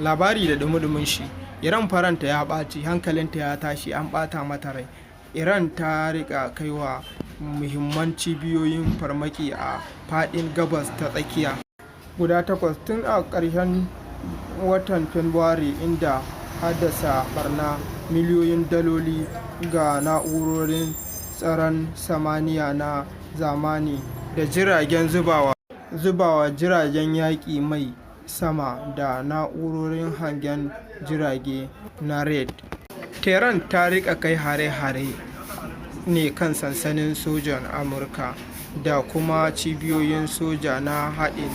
Labari da dumudumin shi. Iran faranta ya ɓaci, hankalinta ya tashi, an ɓata mata rai. Iran ta riƙa kaiwa muhimman cibiyoyin farmaki a faɗin gabas ta tsakiya guda 8 tun a ƙarshen watan Fabrairu, inda haddasa ɓarnar miliyoyin daloli ga na'urorin tsaron samaniya na zamani da jiragen zubawa jiragen yaƙi mai sama da na'urorin hangen jirage na RED. Tehran ta riƙa kai hare-hare ne kan sansanin sojan Amurka da kuma cibiyoyin soja na haɗin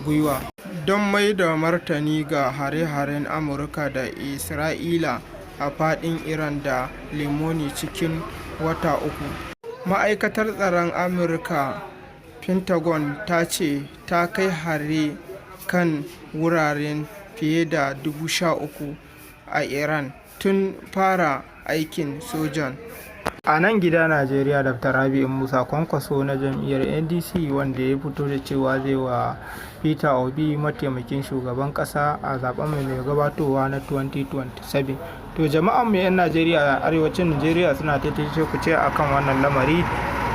gwiwa don mai da martani ga hare-haren Amurka da Isra'ila a faɗin Iran da Lebanon cikin wata uku. Ma'aikatar tsaron Amurka Pentagon ta ce ta kai hare kan wuraren fiye da 13,000 a Iran tun fara aikin sojan. A nan gida Najeriya, Dr. Rabi'u Musa Kwankwaso na jam'iyyar NDC, wanda ya fito da cewa zai wa Peter Obi mataimakin shugaban ƙasa a zaben mai gabatowa na 2027. To jama'an mu 'yan Najeriya a arewacin Najeriya suna tattace ku ce akan wannan lamari,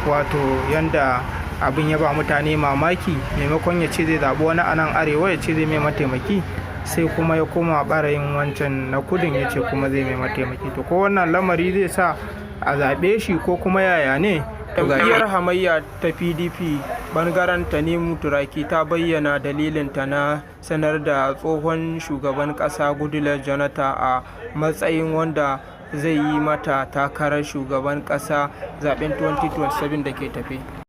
wato yanda abin ya ba mutane mamaki. Maimakon ya ce zai zaɓi wani a nan arewa ya ce zai mai mataimaki, sai kuma ya koma ɓarayin wancan na kudin ya ce kuma zai mai mataimaki. To ko wannan lamari zai sa a zaɓe shi ko kuma yaya ne? Jam'iyyar hamayya ta PDP bangaren Tanimu Turaki ta bayyana dalilinta na sanar da tsohon shugaban ƙasa Goodluck Jonathan a matsayin wanda zai yi mata takarar shugaban ƙasa zaben 2027 da ke tafe.